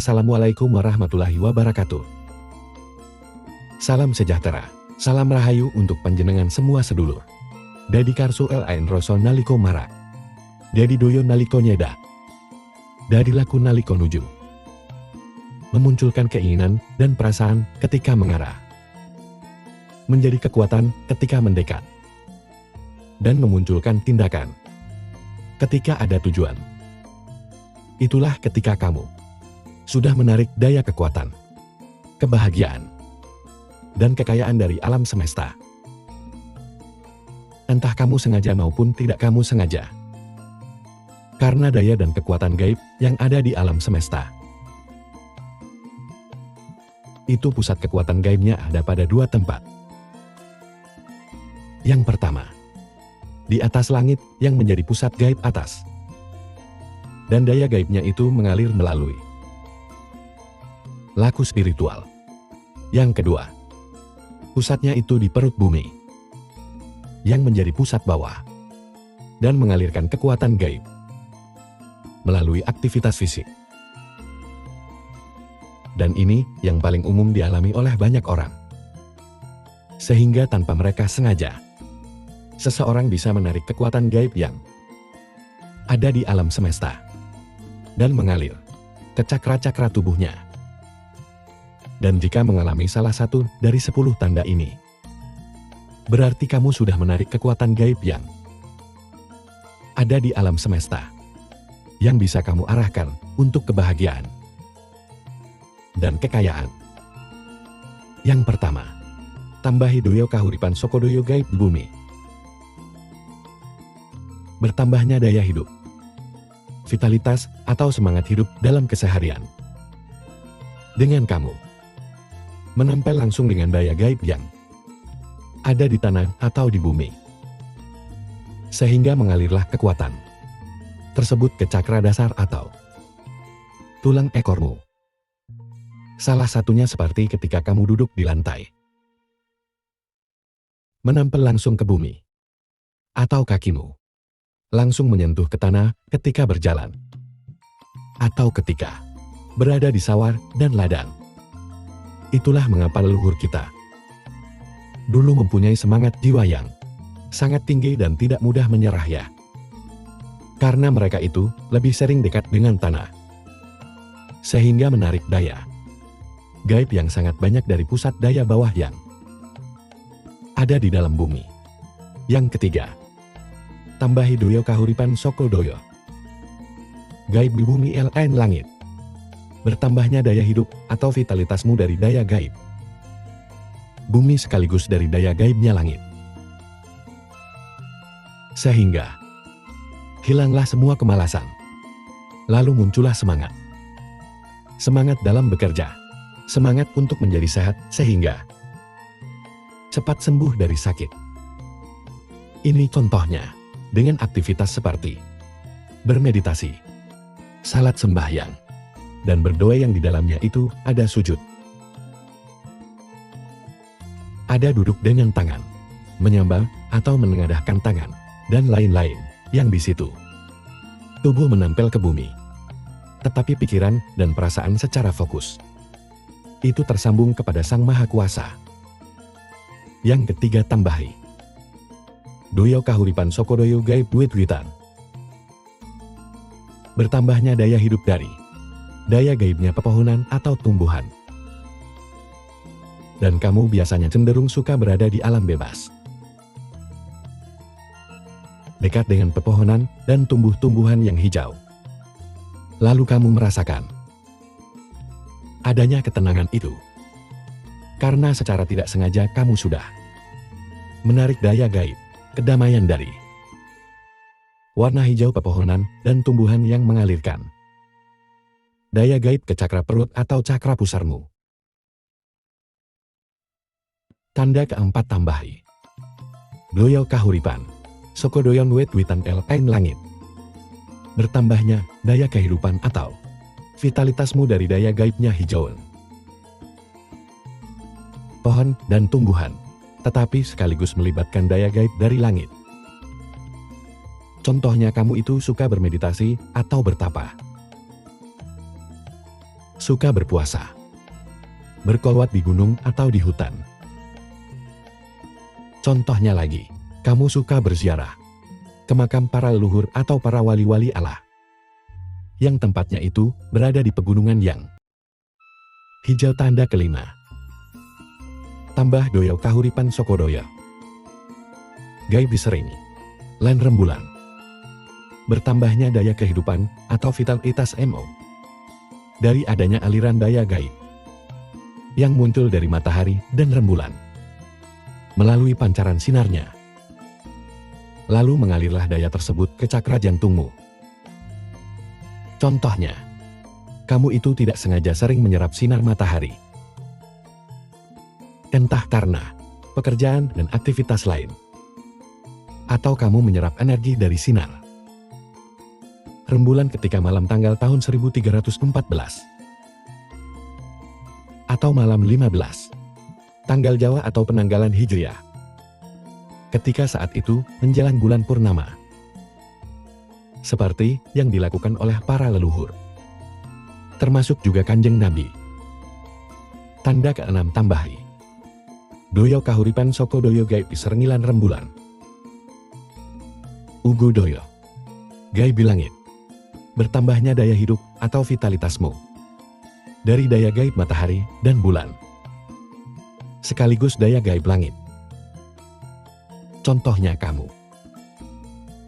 Assalamualaikum warahmatullahi wabarakatuh. Salam sejahtera, salam rahayu untuk panjenengan semua sedulur. Dadi karso lain rasa naliko marak. Dadi doyo naliko nyeda. Dadi laku naliko nuju. Memunculkan keinginan dan perasaan ketika mengarah. Menjadi kekuatan ketika mendekat. Dan memunculkan tindakan ketika ada tujuan. Itulah ketika kamu sudah menarik daya kekuatan, kebahagiaan, dan kekayaan dari alam semesta. Entah kamu sengaja maupun tidak kamu sengaja. Karena daya dan kekuatan gaib yang ada di alam semesta. Itu pusat kekuatan gaibnya ada pada dua tempat. Yang pertama, di atas langit yang menjadi pusat gaib atas. Dan daya gaibnya itu mengalir melalui laku spiritual. Yang kedua, pusatnya itu di perut bumi, yang menjadi pusat bawah, dan mengalirkan kekuatan gaib melalui aktivitas fisik. Dan ini yang paling umum dialami oleh banyak orang. Sehingga tanpa mereka sengaja, seseorang bisa menarik kekuatan gaib yang ada di alam semesta dan mengalir ke cakra-cakra tubuhnya. Dan jika mengalami salah satu dari 10 tanda ini, berarti kamu sudah menarik kekuatan gaib yang ada di alam semesta, yang bisa kamu arahkan untuk kebahagiaan dan kekayaan. Yang pertama, tambahi doyo kahuripan soko doyo gaib di bumi. Bertambahnya daya hidup, vitalitas atau semangat hidup dalam keseharian. Dengan kamu menempel langsung dengan daya gaib yang ada di tanah atau di bumi. Sehingga mengalirlah kekuatan tersebut ke cakra dasar atau tulang ekormu. Salah satunya seperti ketika kamu duduk di lantai. Menempel langsung ke bumi. Atau kakimu langsung menyentuh ke tanah ketika berjalan. Atau ketika berada di sawah dan ladang. Itulah mengapa leluhur kita dulu mempunyai semangat jiwa yang sangat tinggi dan tidak mudah menyerah ya. Karena mereka itu lebih sering dekat dengan tanah. Sehingga menarik daya gaib yang sangat banyak dari pusat daya bawah yang ada di dalam bumi. Yang ketiga, tambahi doyo kahuripan soko doyo gaib di bumi lain langit. Bertambahnya daya hidup atau vitalitasmu dari daya gaib bumi sekaligus dari daya gaibnya langit. Sehingga hilanglah semua kemalasan. Lalu muncullah semangat. Semangat dalam bekerja. Semangat untuk menjadi sehat sehingga cepat sembuh dari sakit. Ini contohnya dengan aktivitas seperti bermeditasi, salat sembahyang, dan berdoa yang di dalamnya itu ada sujud. Ada duduk dengan tangan, menyembah atau menengadahkan tangan, dan lain-lain yang di situ. Tubuh menempel ke bumi. Tetapi pikiran dan perasaan secara fokus itu tersambung kepada Sang Maha Kuasa. Yang ketiga, tambahi doyo kahuripan soko doyo gaib duit-duitan. Bertambahnya daya hidup dari daya gaibnya pepohonan atau tumbuhan. Dan kamu biasanya cenderung suka berada di alam bebas. Dekat dengan pepohonan dan tumbuh-tumbuhan yang hijau. Lalu kamu merasakan adanya ketenangan itu. Karena secara tidak sengaja kamu sudah menarik daya gaib, kedamaian dari warna hijau pepohonan dan tumbuhan yang mengalirkan daya gaib ke cakra perut atau cakra pusarmu. Tanda keempat, tambahi doyo kahuripan soko doyon wit-witan lain langit. Bertambahnya daya kehidupan atau vitalitasmu dari daya gaibnya hijauan pohon dan tumbuhan, tetapi sekaligus melibatkan daya gaib dari langit. Contohnya kamu itu suka bermeditasi atau bertapa. suka berpuasa, berkolwat di gunung atau di hutan. Contohnya lagi, kamu suka berziarah ke makam para leluhur atau para wali-wali Allah, yang tempatnya itu berada di pegunungan yang hijau. Tanda kelima, tambah doyo kahuripan sokodoyo. Gaib disering, lan rembulan. Bertambahnya daya kehidupan atau vitalitas MO dari adanya aliran daya gaib yang muncul dari matahari dan rembulan melalui pancaran sinarnya. Lalu mengalirlah daya tersebut ke cakra jantungmu. Contohnya, kamu itu tidak sengaja sering menyerap sinar matahari. Entah karena pekerjaan dan aktivitas lain, atau kamu menyerap energi dari sinar rembulan ketika malam tanggal tahun 1314 atau malam 15 tanggal Jawa atau penanggalan Hijriah, ketika saat itu menjelang bulan purnama, seperti yang dilakukan oleh para leluhur, termasuk juga Kanjeng Nabi. Tanda keenam, tambahi doyo kahuripan soko doyo gaib sernilan rembulan. Ugu doyo gaib langit. Bertambahnya daya hidup atau vitalitasmu dari daya gaib matahari dan bulan, sekaligus daya gaib langit. Contohnya kamu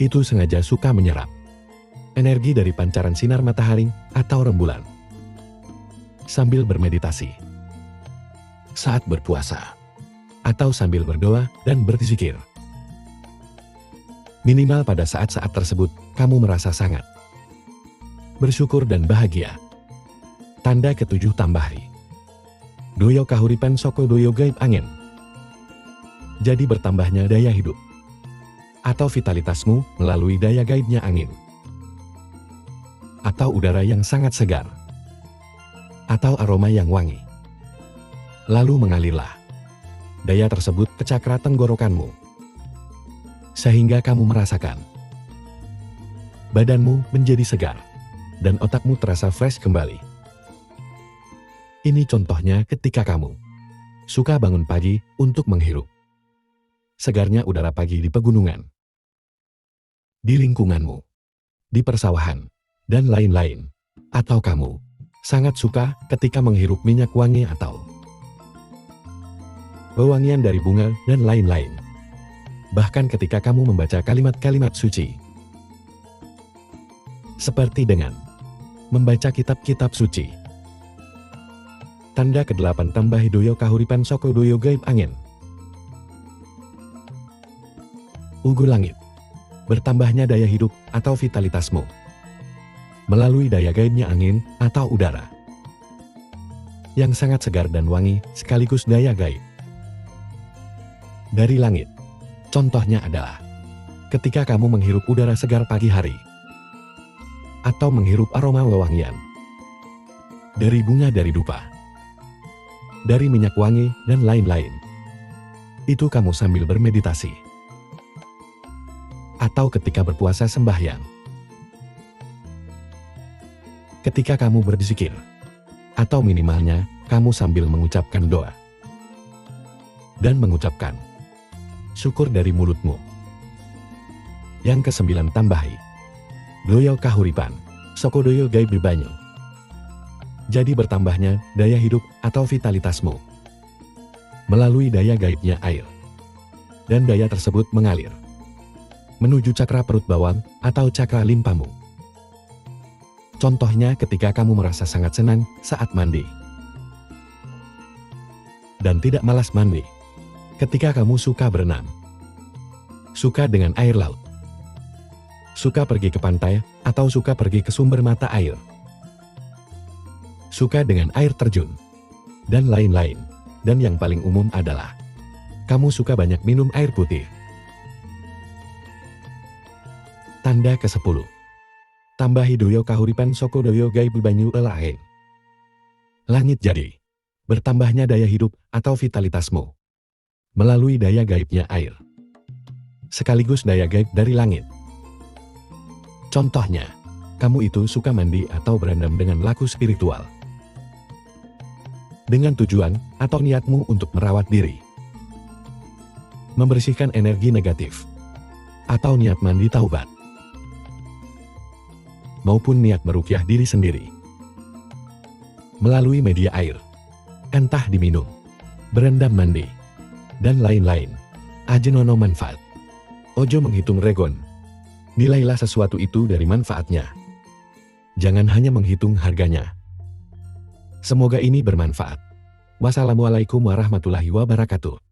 itu sengaja suka menyerap energi dari pancaran sinar matahari atau rembulan sambil bermeditasi, saat berpuasa, atau sambil berdoa dan berzikir. Minimal pada saat-saat tersebut kamu merasa sangat bersyukur dan bahagia. Tanda ketujuh, tambahi doyo kahuripan soko doyo gaib angin. Jadi bertambahnya daya hidup atau vitalitasmu melalui daya gaibnya angin atau udara yang sangat segar atau aroma yang wangi. Lalu mengalirlah daya tersebut ke cakra tenggorokanmu sehingga kamu merasakan badanmu menjadi segar dan otakmu terasa fresh kembali. Ini contohnya ketika kamu suka bangun pagi untuk menghirup segarnya udara pagi di pegunungan, di lingkunganmu, di persawahan, dan lain-lain. Atau kamu sangat suka ketika menghirup minyak wangi atau wewangian dari bunga dan lain-lain. Bahkan ketika kamu membaca kalimat-kalimat suci, seperti dengan membaca kitab-kitab suci. Tanda ke-8, tambahi doyo kahuripan soko doyo gaib angin. Ugu langit. Bertambahnya daya hidup atau vitalitasmu melalui daya gaibnya angin atau udara yang sangat segar dan wangi, sekaligus daya gaib dari langit. Contohnya adalah ketika kamu menghirup udara segar pagi hari, atau menghirup aroma wewangian dari bunga dari dupa, dari minyak wangi, dan lain-lain. Itu kamu sambil bermeditasi, atau ketika berpuasa sembahyang, ketika kamu berzikir, atau minimalnya kamu sambil mengucapkan doa dan mengucapkan syukur dari mulutmu. Yang ke-9, tambahi doyo kahuripan soko doyo gaib di banyu. Jadi bertambahnya daya hidup atau vitalitasmu melalui daya gaibnya air, dan daya tersebut mengalir menuju cakra perut bawah atau cakra limpamu. Contohnya ketika kamu merasa sangat senang saat mandi dan tidak malas mandi, ketika kamu suka berenang, suka dengan air laut, suka pergi ke pantai, atau suka pergi ke sumber mata air, suka dengan air terjun, dan lain-lain. Dan yang paling umum adalah kamu suka banyak minum air putih. Tanda ke-10, tambahi doyo kahuripan soko doyo gaib banyu elahe. Langit. Jadi bertambahnya daya hidup atau vitalitasmu melalui daya gaibnya air, sekaligus daya gaib dari langit. Contohnya, kamu itu suka mandi atau berendam dengan laku spiritual, dengan tujuan atau niatmu untuk merawat diri, membersihkan energi negatif, atau niat mandi taubat, maupun niat meruqyah diri sendiri melalui media air, entah diminum, berendam mandi, dan lain-lain. Ajenono manfaat. Ojo menghitung regon. Nilailah sesuatu itu dari manfaatnya. Jangan hanya menghitung harganya. Semoga ini bermanfaat. Wassalamualaikum warahmatullahi wabarakatuh.